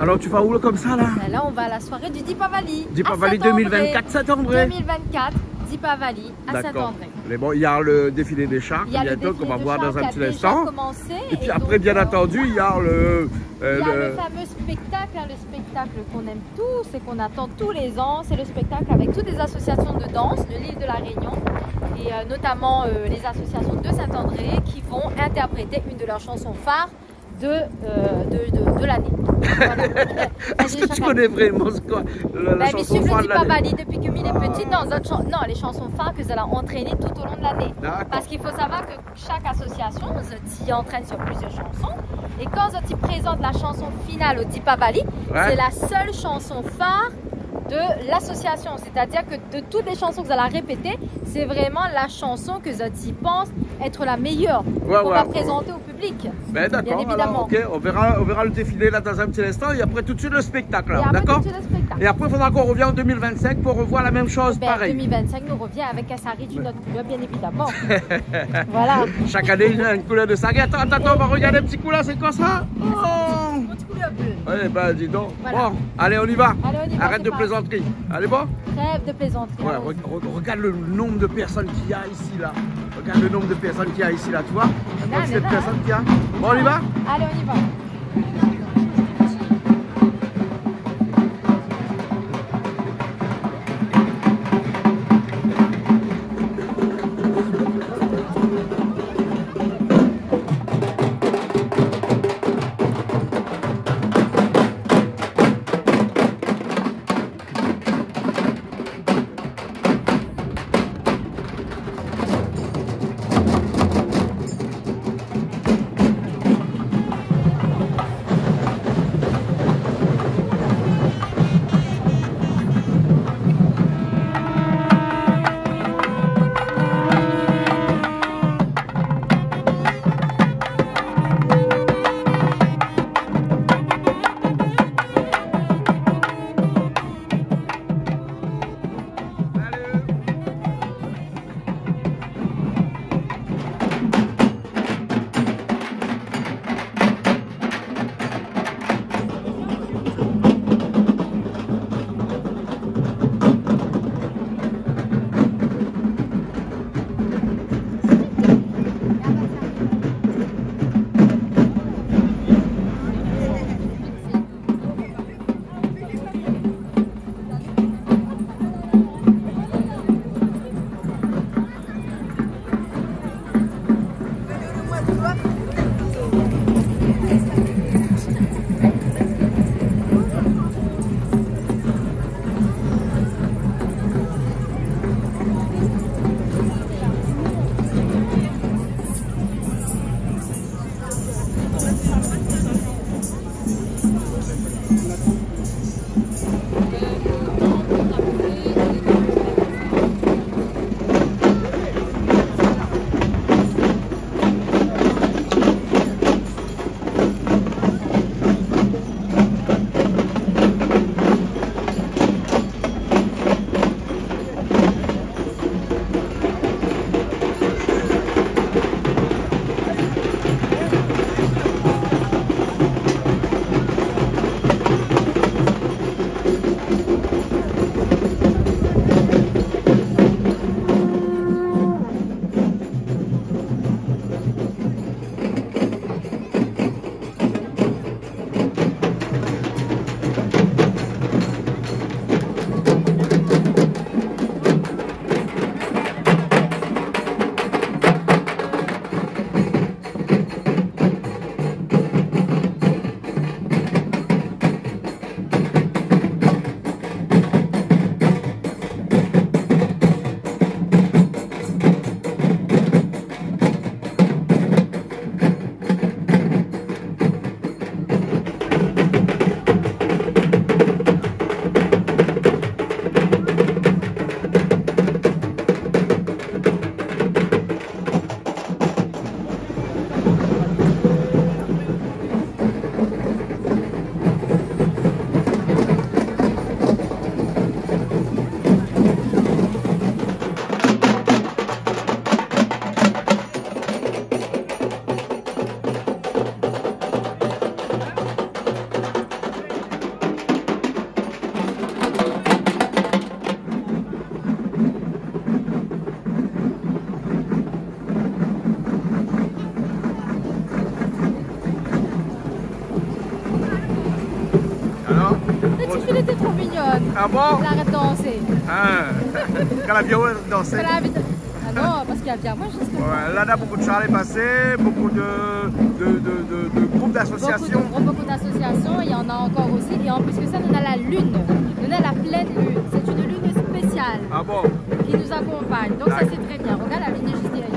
Alors tu vas où comme ça là? Là on va à la soirée du DIPAVALI. DIPAVALI 2024 Saint-André. 2024 DIPAVALI à Saint-André. Mais bon, il y a le défilé des chars bientôt qu'on va voir dans un petit instant. Et puis après, bien entendu, il y a le fameux spectacle, le spectacle qu'on aime tous et qu'on attend tous les ans. C'est le spectacle avec toutes les associations de danse de l'île de la Réunion et notamment les associations de Saint-André qui vont interpréter une de leurs chansons phares de l'année. Voilà. Est-ce que tu connais vraiment quoi, la chanson phare de l'année? Depuis que Mille est petite, non, les chansons phares que elle a entraînées tout au long de l'année. Parce qu'il faut savoir que chaque association s'y entraîne sur plusieurs chansons. Et quand ils présentent la chanson finale au DIPAVALI, c'est la seule chanson phare de l'association. C'est-à-dire que de toutes les chansons que vous allez répéter, c'est vraiment la chanson que Zoti pense être la meilleure qu'on va présenter au public. Ben d'accord, alors ok, on verra le défilé là dans un petit instant et après tout de suite le spectacle. D'accord? Et après il faudra qu'on revienne en 2025 pour revoir la même chose, pareil. 2025 nous revient avec un sari d'une autre couleur, bien évidemment. Voilà. Chaque année il y a une couleur de sari. Attends, on va regarder un petit coup là, c'est quoi ça? Un petit couleur bleue. Ouais, ben dis donc. Voilà. Bon, allez on y va. Arrête de plaisanterie. Allez bon? Trêve de plaisanterie. Ouais, regarde le nombre de personnes qu'il y a ici là. Regarde le nombre de personnes qu'il y a ici là, tu vois? Cette personne qu'il y a. Bon, on y va? Allez, on y va. Ah bon? Il arrête de danser. Ah. Quand la viande dansait. Ah non, parce qu'il y a bien moi juste. Ouais, là, on a beaucoup de chars passés, beaucoup de groupes d'associations. Beaucoup d'associations, il y en a encore aussi. Et en plus que ça, on a la lune. On a la pleine lune. C'est une lune spéciale. Ah bon? Qui nous accompagne. Donc ça, c'est très bien. Regarde la lune est juste derrière.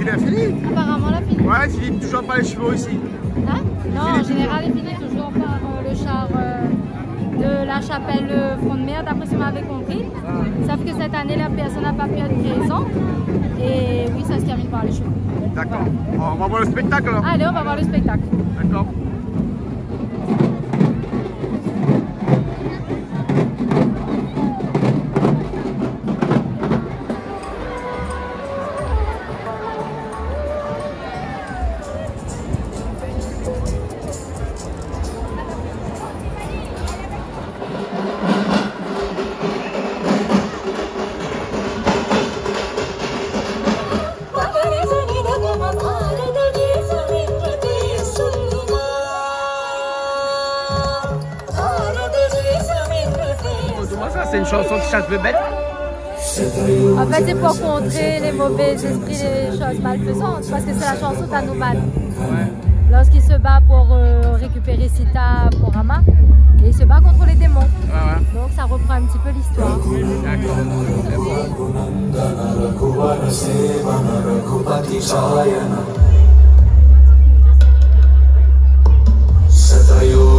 Philippe a fini. Apparemment, la fini. Ouais, Philippe, toujours pas les chevaux ici. Hein? Non, en général, il finit toujours par le char de la chapelle Front de Mer, d'après ce que m'avait compris. Sauf que cette année, la personne n'a pas pu être présente. Et oui, ça se termine par les chevaux. D'accord. On va voir le spectacle alors. Allez, on va voir le spectacle. D'accord. C'est une chanson qui chasse le bête. En fait, c'est pour contrer les mauvais esprits, les choses malfaisantes, parce que c'est la chanson d'Anoumane. Ouais. Lorsqu'il se bat pour récupérer Sita pour Rama, et il se bat contre les démons. Ouais. Donc ça reprend un petit peu l'histoire.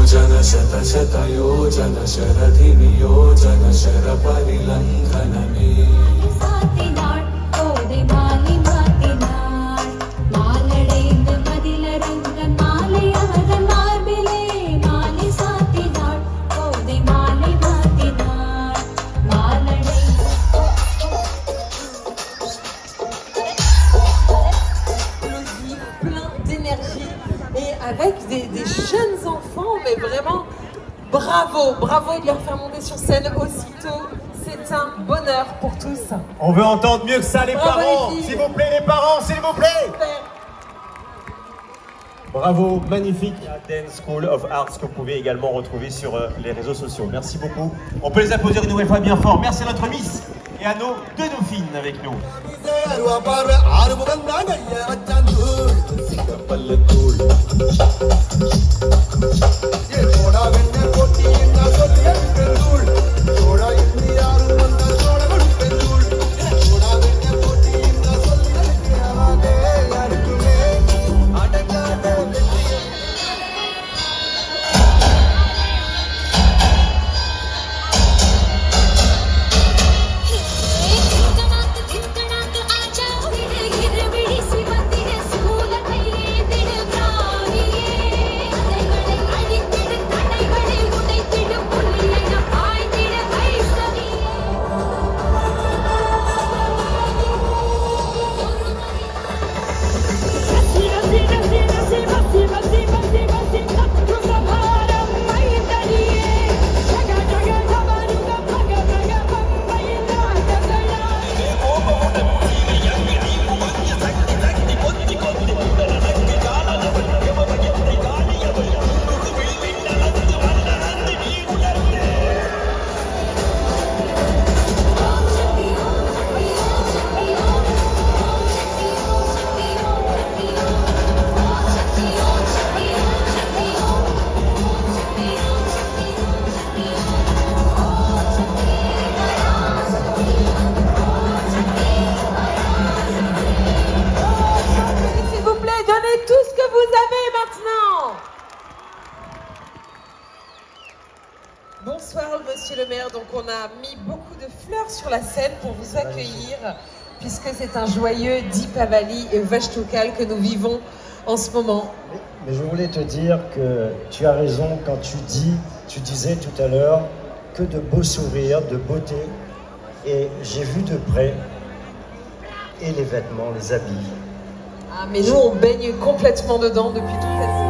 Jana shata shata yojana sharadhini yojana sharaparilandhaname Satinad ode mali matinad maladeinde madilarangan malayavan marbile mali satinad ode mali matinad maladeinde plein d'énergie et avec des jeunes enfants, mais vraiment bravo, bravo de leur faire monter sur scène aussitôt. C'est un bonheur pour tous. On veut entendre mieux que ça, les parents. S'il vous plaît, les parents, s'il vous plaît. Super. Bravo, magnifique. Dance School of Arts que vous pouvez également retrouver sur les réseaux sociaux. Merci beaucoup. On peut les applaudir une nouvelle fois bien fort. Merci à notre Miss et à nos deux dauphines avec nous. Donc on a mis beaucoup de fleurs sur la scène pour vous accueillir, puisque c'est un joyeux DIPAVALI et vache locale que nous vivons en ce moment. Mais je voulais te dire que tu as raison quand tu disais tout à l'heure que de beaux sourires, de beauté. Et j'ai vu de près, et les vêtements, les habits. Ah mais nous on baigne complètement dedans depuis toute la semaine.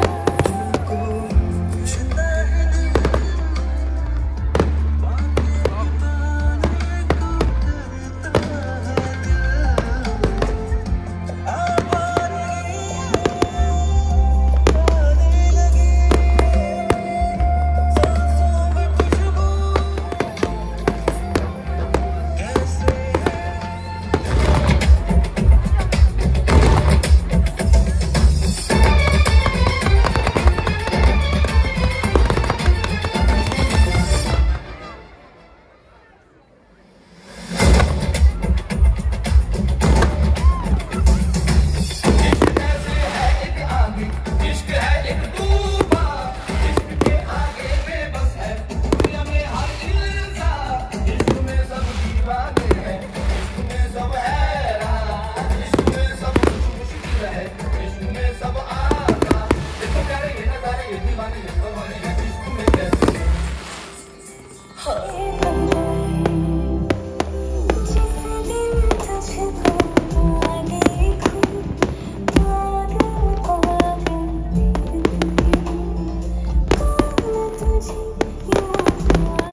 titre.